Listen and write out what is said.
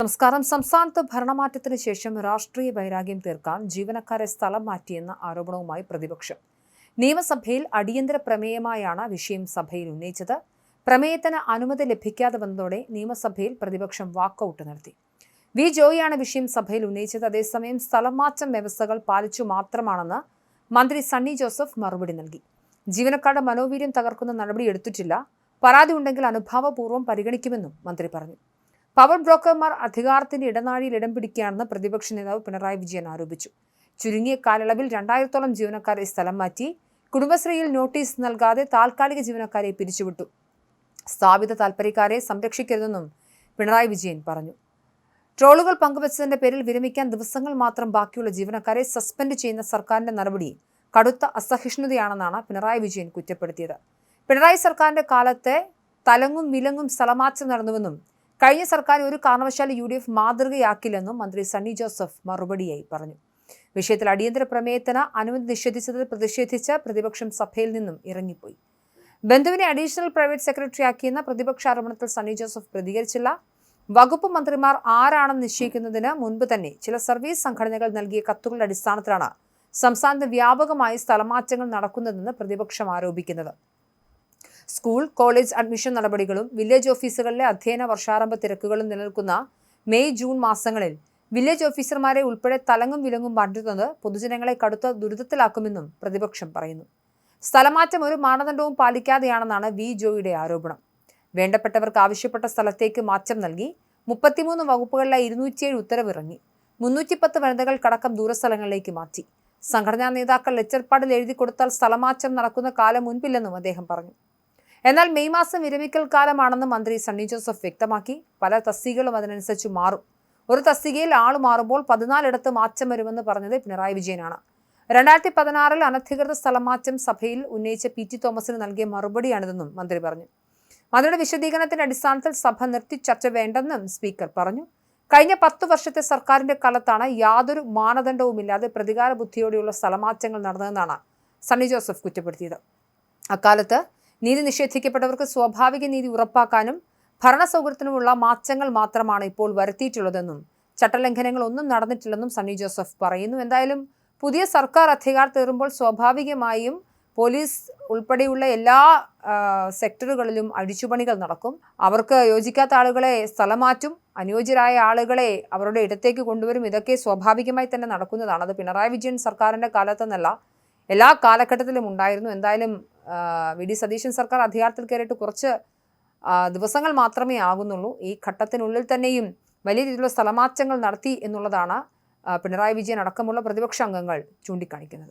നമസ്കാരം. സംസ്ഥാനത്ത് ഭരണമാറ്റത്തിന് ശേഷം രാഷ്ട്രീയ വൈരാഗ്യം തീർക്കാൻ ജീവനക്കാരെ സ്ഥലം മാറ്റിയെന്ന ആരോപണവുമായി പ്രതിപക്ഷം. നിയമസഭയിൽ അടിയന്തര പ്രമേയമായാണ് വിഷയം സഭയിൽ ഉന്നയിച്ചത്. പ്രമേയത്തിന് അനുമതി ലഭിക്കാതെ വന്നതോടെ നിയമസഭയിൽ പ്രതിപക്ഷം വാക്കൌട്ട് നടത്തി. വി ജോയിയാണ് വിഷയം സഭയിൽ ഉന്നയിച്ചത്. അതേസമയം സ്ഥലം മാറ്റം വ്യവസ്ഥകൾ പാലിച്ചു മാത്രമാണെന്ന് മന്ത്രി സണ്ണി ജോസഫ് മറുപടി നൽകി. ജീവനക്കാരുടെ മനോവീര്യം തകർക്കുന്ന നടപടി എടുത്തിട്ടില്ല. പരാതി ഉണ്ടെങ്കിൽ അനുഭാവപൂർവ്വം പരിഗണിക്കുമെന്നും മന്ത്രി പറഞ്ഞു. പവർ ബ്രോക്കർമാർ അധികാരത്തിന്റെ ഇടനാഴിയിൽ ഇടം പിടിക്കുകയാണെന്ന് പ്രതിപക്ഷ നേതാവ് പിണറായി വിജയൻ ആരോപിച്ചു. ചുരുങ്ങിയ കാലയളവിൽ 2000-ഓളം ജീവനക്കാരെ സ്ഥലം മാറ്റി. കുടുംബശ്രീയിൽ നോട്ടീസ് നൽകാതെ താൽക്കാലിക ജീവനക്കാരെ പിരിച്ചുവിട്ടു. സ്ഥാപിത താൽപ്പര്യക്കാരെ സംരക്ഷിക്കരുതെന്നും പിണറായി വിജയൻ പറഞ്ഞു. ട്രോളുകൾ പങ്കുവച്ചതിന്റെ പേരിൽ വിരമിക്കാൻ ദിവസങ്ങൾ മാത്രം ബാക്കിയുള്ള ജീവനക്കാരെ സസ്പെൻഡ് ചെയ്യുന്ന സർക്കാരിന്റെ നടപടി കടുത്ത അസഹിഷ്ണുതയാണെന്നാണ് പിണറായി വിജയൻ കുറ്റപ്പെടുത്തിയത്. പിണറായി സർക്കാരിന്റെ കാലത്തെ തലങ്ങും വിലങ്ങും സ്ഥലമാറ്റം നടന്നുവെന്നും കഴിഞ്ഞ സർക്കാർ ഒരു കാരണവശാലും UDF മാതൃകയാക്കില്ലെന്നും മന്ത്രി സണ്ണി ജോസഫ് മറുപടിയായി പറഞ്ഞു. വിഷയത്തിൽ അടിയന്തര പ്രമേയത്തിന് അനുമതി നിഷേധിച്ചതിൽ പ്രതിഷേധിച്ച് പ്രതിപക്ഷം സഭയിൽ നിന്നും ഇറങ്ങിപ്പോയി. ബന്ധുവിനെ അഡീഷണൽ പ്രൈവറ്റ് സെക്രട്ടറിയാക്കിയെന്ന പ്രതിപക്ഷ ആരോപണത്തിൽ സണ്ണി ജോസഫ് പ്രതികരിച്ചില്ല. വകുപ്പ് മന്ത്രിമാർ ആരാണെന്ന് നിശ്ചയിക്കുന്നതിന് മുൻപ് തന്നെ ചില സർവീസ് സംഘടനകൾ നൽകിയ കത്തുകളുടെ അടിസ്ഥാനത്തിലാണ് സംസ്ഥാനത്ത് വ്യാപകമായി സ്ഥലമാറ്റങ്ങൾ നടക്കുന്നതെന്ന് പ്രതിപക്ഷം ആരോപിക്കുന്നത്. സ്കൂൾ, കോളേജ് അഡ്മിഷൻ നടപടികളും വില്ലേജ് ഓഫീസുകളിലെ അധ്യയന വർഷാരംഭ തിരക്കുകളും നിലനിൽക്കുന്ന മെയ്, ജൂൺ മാസങ്ങളിൽ വില്ലേജ് ഓഫീസർമാരെ ഉൾപ്പെടെ തലങ്ങും വിലങ്ങും മാറ്റുന്നത് പൊതുജനങ്ങളെ കടുത്ത ദുരിതത്തിലാക്കുമെന്നും പ്രതിപക്ഷം പറയുന്നു. സ്ഥലമാറ്റം ഒരു മാനദണ്ഡവും പാലിക്കാതെയാണെന്നാണ് വി ജോയിയുടെ ആരോപണം. വേണ്ടപ്പെട്ടവർക്ക് ആവശ്യപ്പെട്ട സ്ഥലത്തേക്ക് മാറ്റം നൽകി. 33 വകുപ്പുകളിലെ 207 ഉത്തരവിറങ്ങി. 310 വനിതകൾക്കടക്കം ദൂരസ്ഥലങ്ങളിലേക്ക് മാറ്റി. സംഘടനാ നേതാക്കൾ ലെറ്റർപാഡിൽ എഴുതി കൊടുത്താൽ സ്ഥലമാറ്റം നടക്കുന്ന കാലം മുൻപില്ലെന്നും അദ്ദേഹം പറഞ്ഞു. എന്നാൽ മെയ് മാസം വിരമിക്കൽ കാലമാണെന്ന് മന്ത്രി സണ്ണി ജോസഫ് വ്യക്തമാക്കി. പല തസ്തികകളും അതിനനുസരിച്ച് മാറും. ഒരു തസ്തികയിൽ ആള് മാറുമ്പോൾ 14 മാറ്റം വരുമെന്ന് പറഞ്ഞത് പിണറായി വിജയനാണ്. 2016 അനധികൃത സ്ഥലമാറ്റം സഭയിൽ ഉന്നയിച്ച PT തോമസിന് നൽകിയ മറുപടിയാണിതെന്നും മന്ത്രി പറഞ്ഞു. മന്ത്രിയുടെ വിശദീകരണത്തിന്റെ അടിസ്ഥാനത്തിൽ സഭ നിർത്തി ചർച്ച വേണ്ടെന്നും സ്പീക്കർ പറഞ്ഞു. കഴിഞ്ഞ 10 വർഷത്തെ സർക്കാരിന്റെ കാലത്താണ് യാതൊരു മാനദണ്ഡവുമില്ലാതെ പ്രതികാര ബുദ്ധിയോടെയുള്ള സ്ഥലമാറ്റങ്ങൾ നടന്നതെന്നാണ് സണ്ണി ജോസഫ് കുറ്റപ്പെടുത്തിയത്. അക്കാലത്ത് നീതി നിഷേധിക്കപ്പെട്ടവർക്ക് സ്വാഭാവിക നീതി ഉറപ്പാക്കാനും ഭരണസൗകര്യത്തിനുമുള്ള മാറ്റങ്ങൾ മാത്രമാണ് ഇപ്പോൾ വരുത്തിയിട്ടുള്ളതെന്നും ചട്ടലംഘനങ്ങൾ ഒന്നും നടന്നിട്ടില്ലെന്നും സണ്ണി ജോസഫ് പറയുന്നു. എന്തായാലും പുതിയ സർക്കാർ അധികാരത്തേറുമ്പോൾ സ്വാഭാവികമായും പോലീസ് ഉൾപ്പെടെയുള്ള എല്ലാ സെക്ടറുകളിലും അഴിച്ചുപണികൾ നടക്കും. അവർക്ക് യോജിക്കാത്ത ആളുകളെ സ്ഥലം മാറ്റും, അനുയോജ്യരായ ആളുകളെ അവരുടെ ഇടത്തേക്ക് കൊണ്ടുവരും. ഇതൊക്കെ സ്വാഭാവികമായി തന്നെ നടക്കുന്നതാണ്. അത് പിണറായി വിജയൻ സർക്കാരിൻ്റെ കാലത്തെന്നല്ല, എല്ലാ കാലഘട്ടത്തിലും ഉണ്ടായിരുന്നു. എന്തായാലും VD സതീശൻ സർക്കാർ അധികാരത്തിൽ കയറിയിട്ട് കുറച്ച് ദിവസങ്ങൾ മാത്രമേ ആകുന്നുള്ളൂ. ഈ ഘട്ടത്തിനുള്ളിൽ തന്നെയും വലിയ രീതിയിലുള്ള സ്ഥലമാറ്റങ്ങൾ നടത്തി എന്നുള്ളതാണ് പിണറായി വിജയൻ അടക്കമുള്ള പ്രതിപക്ഷ അംഗങ്ങൾ ചൂണ്ടിക്കാണിക്കുന്നത്.